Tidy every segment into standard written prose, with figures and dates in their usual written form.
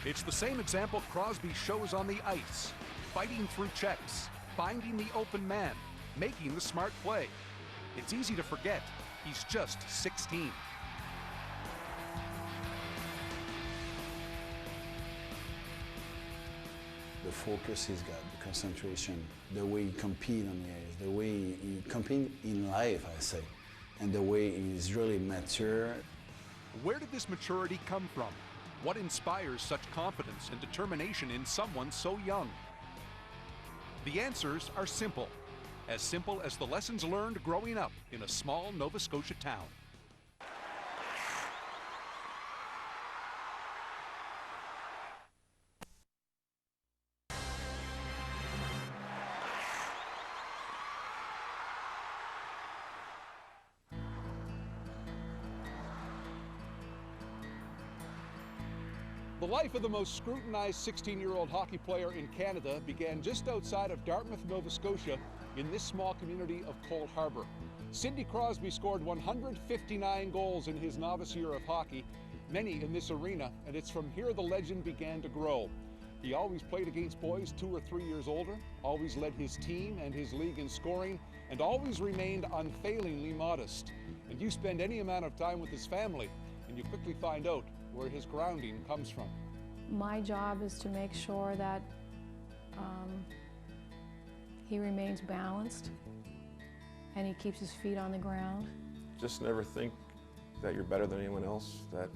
It's the same example Crosby shows on the ice, fighting through checks, finding the open man, making the smart play. It's easy to forget, he's just 16. The focus he's got, the concentration, the way he competes on the ice, the way he competes in life, I say, and the way he's really mature. Where did this maturity come from? What inspires such confidence and determination in someone so young? The answers are simple as the lessons learned growing up in a small Nova Scotia town. The life of the most scrutinized 16-year-old hockey player in Canada began just outside of Dartmouth, Nova Scotia, in this small community of Cold Harbour. Sidney Crosby scored 159 goals in his novice year of hockey, many in this arena, and it's from here the legend began to grow. He always played against boys 2 or 3 years older, always led his team and his league in scoring, and always remained unfailingly modest. And you spend any amount of time with his family, and you quickly find out where his grounding comes from. My job is to make sure that he remains balanced and he keeps his feet on the ground. Just never think that you're better than anyone else, that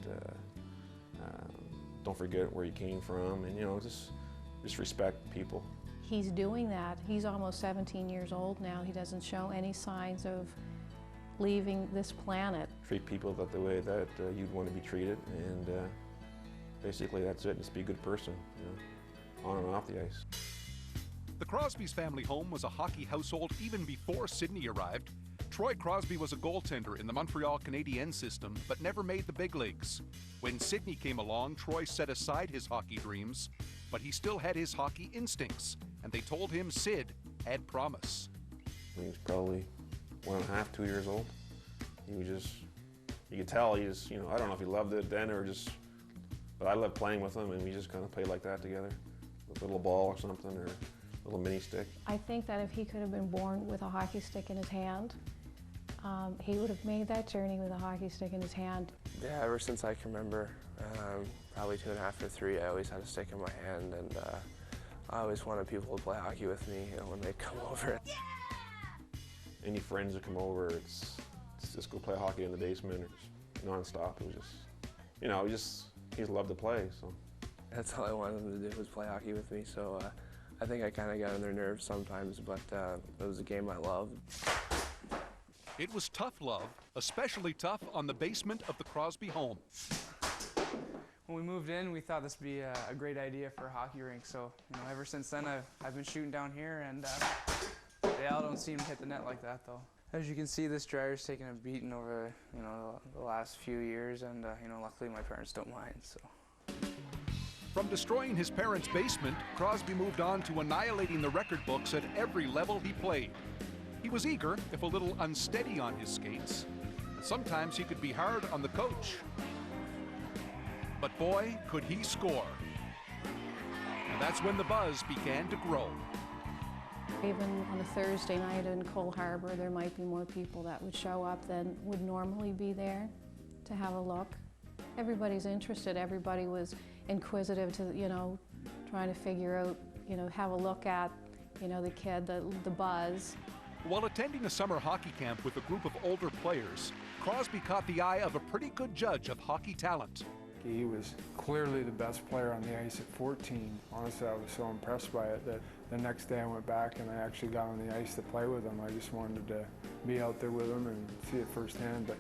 don't forget where you came from, and just respect people. He's doing that. He's almost 17 years old now. He doesn't show any signs of leaving this planet. Treat people the way that you'd want to be treated, and basically that's it. Just be a good person, on and off the ice. The Crosby's family home was a hockey household even before Sidney arrived. Troy Crosby was a goaltender in the Montreal Canadiens system, but never made the big leagues. When Sidney came along, Troy set aside his hockey dreams, but he still had his hockey instincts, and they told him Sid had promise. He was probably 1.5, 2 years old. He was just, you could tell he just, I don't know if he loved it then or just, but I loved playing with him, and we just kind of played like that together, with a little ball or something, or a little mini stick. I think that if he could have been born with a hockey stick in his hand, he would have made that journey with a hockey stick in his hand. Yeah, ever since I can remember, probably 2.5 or 3, I always had a stick in my hand, and I always wanted people to play hockey with me, when they'd come over. Yeah! Any friends that come over, it's just go play hockey in the basement, or just non-stop. It was just, he just loved to play, so. That's all I wanted them to do was play hockey with me, so I think I kind of got on their nerves sometimes, but it was a game I loved. It was tough love, especially tough on the basement of the Crosby home. When we moved in, we thought this would be a great idea for a hockey rink, so ever since then I've been shooting down here, and they all don't seem to hit the net like that, though. As you can see, this dryer's taken a beating over the last few years, and luckily my parents don't mind. So. From destroying his parents' basement, Crosby moved on to annihilating the record books at every level he played. He was eager, if a little unsteady on his skates, and sometimes he could be hard on the coach. But boy, could he score. And that's when the buzz began to grow. Even on a Thursday night in Cold Harbour, there might be more people that would show up than would normally be there to have a look. Everybody's interested. Everybody was inquisitive to, trying to figure out, have a look at, the kid, the buzz. While attending a summer hockey camp with a group of older players, Crosby caught the eye of a pretty good judge of hockey talent. He was clearly the best player on the ice at 14. Honestly, I was so impressed by it that the next day I went back and I actually got on the ice to play with him. I just wanted to be out there with him and see it firsthand. But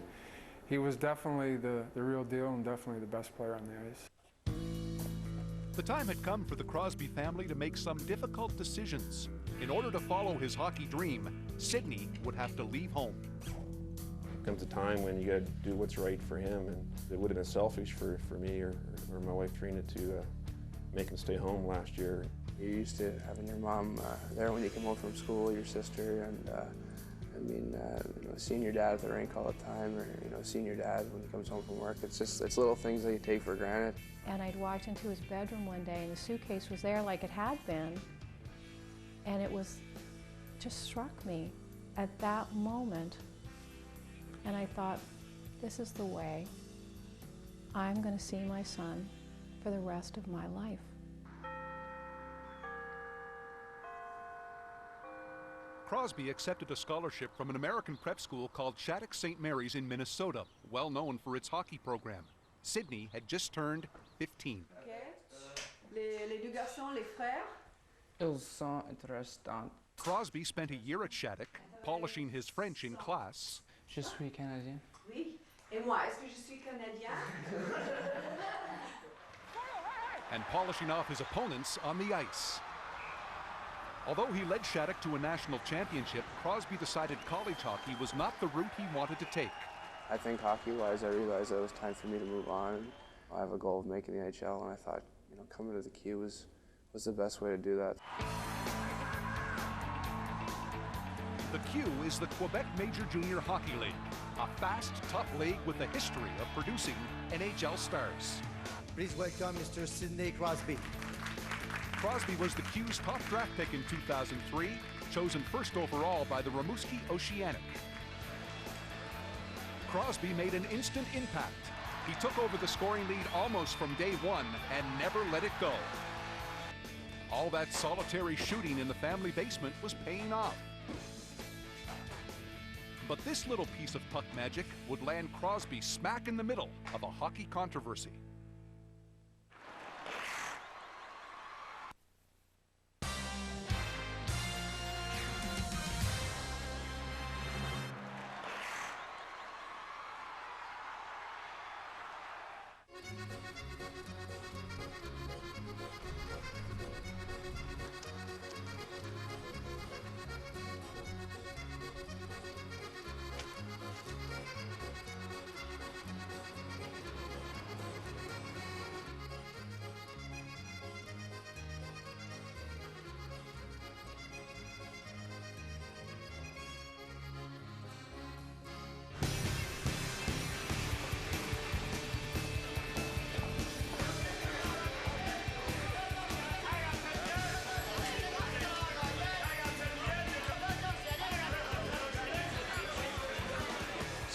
he was definitely the real deal and definitely the best player on the ice. The time had come for the Crosby family to make some difficult decisions. In order to follow his hockey dream, Sidney would have to leave home. Comes a time when you got to do what's right for him, and it would have been selfish for me or my wife Trina to make him stay home last year. You're used to having your mom there when you come home from school, your sister, and I mean, seeing your dad at the rink all the time, or seeing your dad when he comes home from work. It's little things that you take for granted. And I'd walked into his bedroom one day and the suitcase was there like it had been. And it just struck me at that moment. And I thought, this is the way I'm going to see my son for the rest of my life. Crosby accepted a scholarship from an American prep school called Shattuck St. Mary's in Minnesota, well known for its hockey program. Sidney had just turned 15. Les deux garçons, les frères. Ils sont intéressants. Crosby spent a year at Shattuck, polishing his French in class. Je suis Canadien. Oui. Et moi, est-ce que je suis Canadien? And polishing off his opponents on the ice. Although he led Shattuck to a national championship, Crosby decided college hockey was not the route he wanted to take. I think hockey-wise, I realized that it was time for me to move on. I have a goal of making the NHL, and I thought, coming to the Q was the best way to do that. The Q is the Quebec Major Junior Hockey League, a fast, tough league with a history of producing NHL stars. Please welcome Mr. Sidney Crosby. Crosby was the Q's top draft pick in 2003, chosen first overall by the Rimouski Oceanic. Crosby made an instant impact. He took over the scoring lead almost from day one and never let it go. All that solitary shooting in the family basement was paying off. But this little piece of puck magic would land Crosby smack in the middle of a hockey controversy.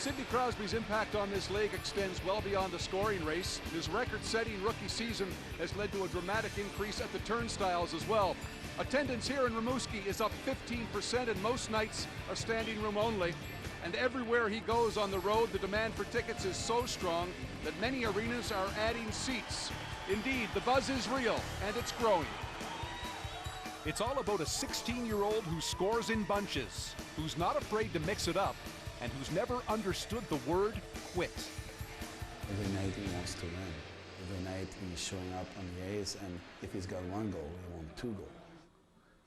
Sidney Crosby's impact on this league extends well beyond the scoring race. His record-setting rookie season has led to a dramatic increase at the turnstiles as well. Attendance here in Rimouski is up 15% and most nights are standing room only. And everywhere he goes on the road, the demand for tickets is so strong that many arenas are adding seats. Indeed, the buzz is real and it's growing. It's all about a 16-year-old who scores in bunches, who's not afraid to mix it up, and who's never understood the word quit. Every night he wants to win. Every night he's showing up on the ice, and if he's got 1 goal, he wants 2 goals.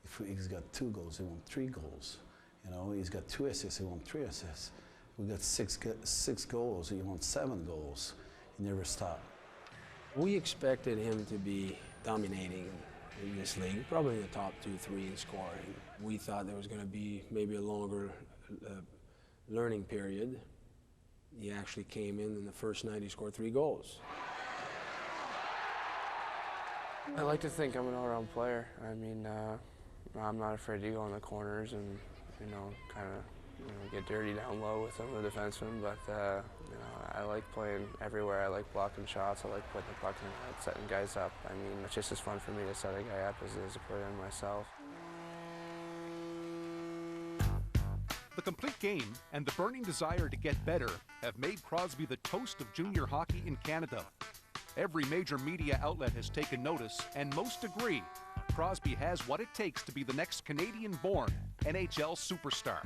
If he's got 2 goals, he wants 3 goals. He's got 2 assists, he wants 3 assists. We got six goals, he wants 7 goals. He never stopped. We expected him to be dominating in this league, probably in the top 2-3 in scoring. We thought there was going to be maybe a longer learning period. He actually came in the first night he scored 3 goals. I like to think I'm an all-around player. I mean, I'm not afraid to go in the corners and, kind of, get dirty down low with some of the defensemen, but, I like playing everywhere. I like blocking shots. I like putting the puck in the net, setting guys up. I mean, it's just as fun for me to set a guy up as it is to put it in myself. The complete game and the burning desire to get better have made Crosby the toast of junior hockey in Canada. Every major media outlet has taken notice, and most agree Crosby has what it takes to be the next Canadian-born NHL superstar.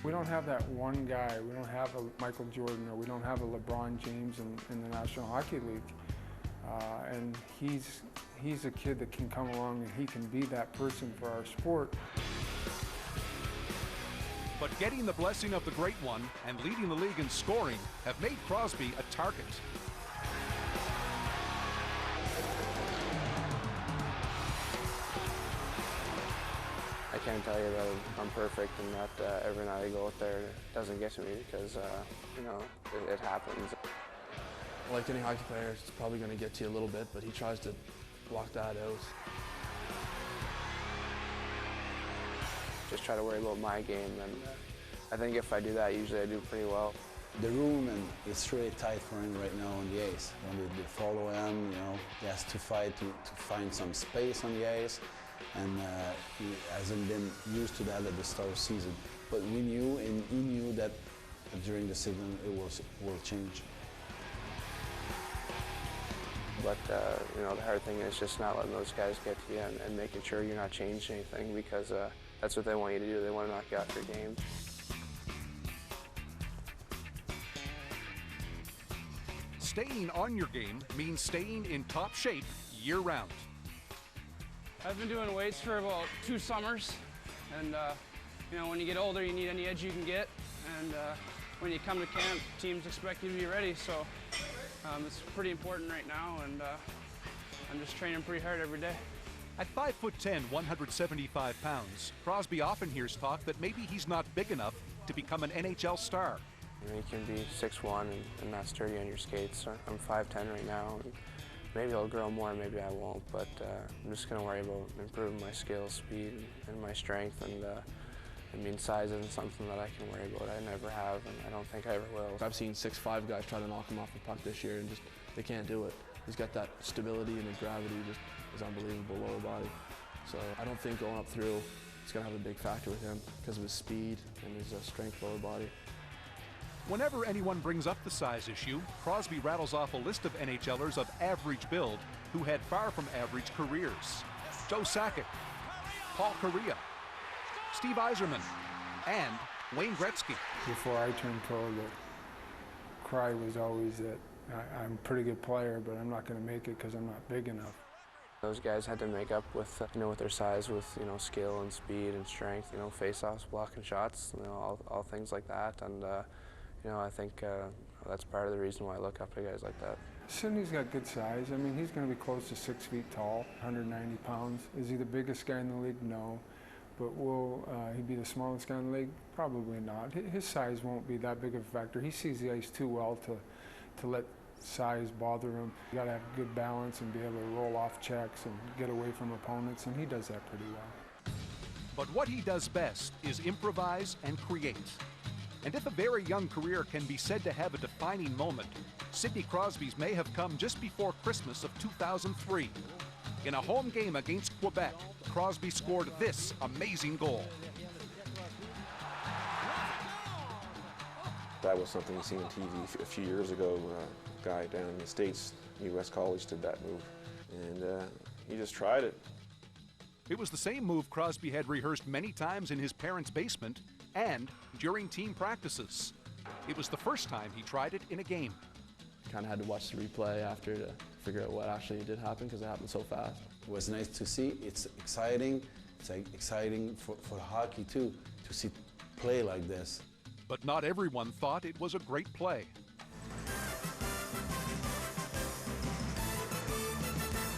We don't have that one guy. We don't have a Michael Jordan, or we don't have a LeBron James in the National Hockey League. And he's a kid that can come along and he can be that person for our sport. But getting the blessing of the Great One and leading the league in scoring have made Crosby a target. I can't tell you that I'm perfect and that every night I go out there doesn't get to me because, you know, it happens. Like any hockey player, it's probably going to get to you a little bit, but he tries to block that out. Just try to worry about my game, and I think if I do that, usually I do pretty well. The room is really tight for him right now on the ice. When they follow him, you know, he has to fight to find some space on the ice, and he hasn't been used to that at the start of the season. But we knew, and he knew that during the season it will change. But you know, the hard thing is just not letting those guys get to you and making sure you're not changing anything, because that's what they want you to do. They want to knock you off your game. Staying on your game means staying in top shape year-round. I've been doing weights for about 2 summers, and you know, when you get older, you need any edge you can get, and when you come to camp, teams expect you to be ready, so it's pretty important right now, and I'm just training pretty hard every day. At 5'10", 175 pounds, Crosby often hears talk that maybe he's not big enough to become an NHL star. You know, you can be 6'1" and not sturdy on your skates. I'm 5'10" right now, and maybe I'll grow more, maybe I won't, but I'm just going to worry about improving my skill, speed, and my strength, and I mean, size isn't something that I can worry about. I never have, and I don't think I ever will. I've seen 6'5" guys try to knock him off the puck this year, and just they can't do it. He's got that stability, and the gravity just is unbelievable lower body. So I don't think going up through is going to have a big factor with him because of his speed and his strength lower body. Whenever anyone brings up the size issue, Crosby rattles off a list of NHLers of average build who had far from average careers. Joe Sakic, Paul Kariya, Steve Yzerman, and Wayne Gretzky. Before I turned pro, the cry was always that I'm a pretty good player, but I'm not going to make it because I'm not big enough. Those guys had to make up with, you know, with their size, with, you know, skill and speed and strength, you know, face-offs, blocking shots, you know, all things like that. And, you know, I think that's part of the reason why I look up to guys like that. Sidney's got good size. I mean, he's going to be close to 6 feet tall, 190 pounds. Is he the biggest guy in the league? No. But will he be the smallest guy in the league? Probably not. His size won't be that big of a factor. He sees the ice too well to let size bother him. You got to have good balance and be able to roll off checks and get away from opponents, and he does that pretty well. But what he does best is improvise and create. And if a very young career can be said to have a defining moment, Sidney Crosby's may have come just before Christmas of 2003. In a home game against Quebec, Crosby scored this amazing goal. That was something you seen on TV a few years ago. A guy down in the States, U.S. College, did that move, and he just tried it. It was the same move Crosby had rehearsed many times in his parents' basement and during team practices. It was the first time he tried it in a game. Kind of had to watch the replay after to figure out what actually did happen because it happened so fast. It was nice to see. It's exciting. It's exciting for hockey too, to see play like this. But not everyone thought it was a great play.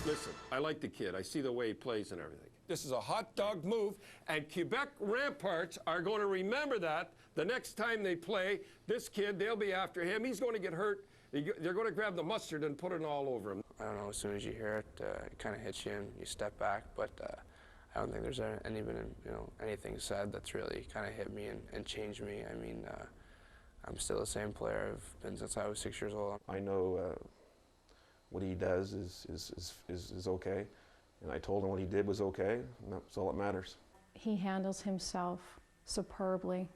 Listen, I like the kid. I see the way he plays and everything. This is a hot dog move, and Quebec Ramparts are going to remember that the next time they play. This kid, they'll be after him. He's going to get hurt. They're going to grab the mustard and put it all over him. I don't know, as soon as you hear it, it kind of hits you and you step back, but I don't think there's anything said that's really kind of hit me and changed me. I mean, I'm still the same player I've been since I was 6 years old. I know what he does is okay, and I told him what he did was okay, and that's all that matters. He handles himself superbly,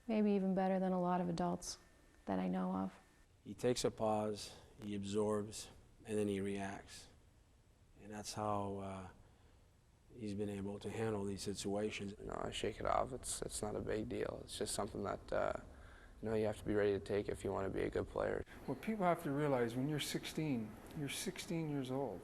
maybe even better than a lot of adults that I know of. He takes a pause, he absorbs, and then he reacts. And that's how he's been able to handle these situations. You know, I shake it off. It's not a big deal. It's just something that you know, you have to be ready to take if you want to be a good player. What people have to realize, when you're 16 years old,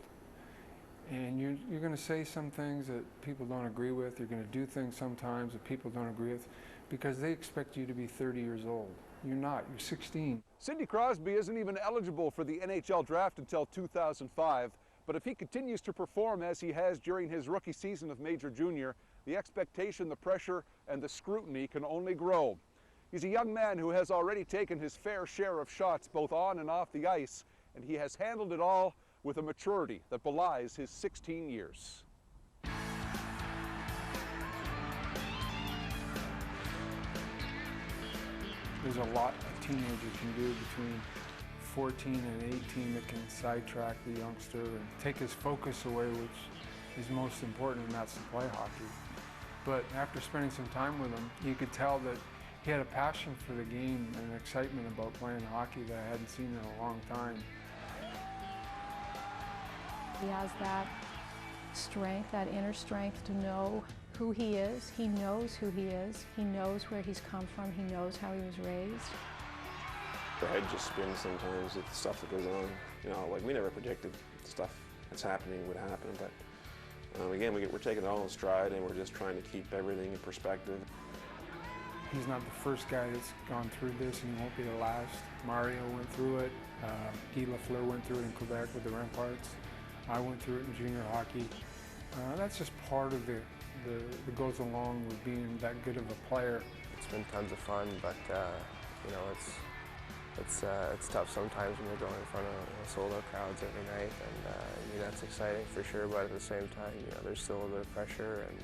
and you're going to say some things that people don't agree with. You're going to do things sometimes that people don't agree with because they expect you to be 30 years old. You're not. You're 16. Sidney Crosby isn't even eligible for the NHL draft until 2005, but if he continues to perform as he has during his rookie season of Major Junior, the expectation, the pressure, and the scrutiny can only grow. He's a young man who has already taken his fair share of shots both on and off the ice, and he has handled it all with a maturity that belies his 16 years. There's a lot a teenager can do between 14 and 18 that can sidetrack the youngster and take his focus away, which is most important, and that's to play hockey. But after spending some time with him, you could tell that he had a passion for the game and an excitement about playing hockey that I hadn't seen in a long time. He has that strength, that inner strength to know who he is. He knows who he is. He knows where he's come from. He knows how he was raised. The head just spins sometimes with the stuff that goes on. You know, like we never predicted the stuff that's happening would happen, but again, we're taking it all in stride and we're just trying to keep everything in perspective. He's not the first guy that's gone through this, and he won't be the last. Mario went through it. Guy Lafleur went through it in Quebec with the Remparts. I went through it in junior hockey. That's just part of that goes along with being that good of a player. It's been tons of fun, but you know, it's tough sometimes when you're going in front of sold-out crowds every night, and I mean, that's exciting for sure. But at the same time, you know, there's still a bit of pressure, and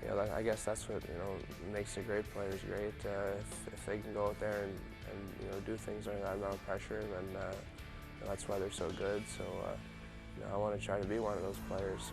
you know, I guess that's what, you know, makes the great players great. If they can go out there and you know, do things under that amount of pressure, then you know, that's why they're so good. So you know, I want to try to be one of those players.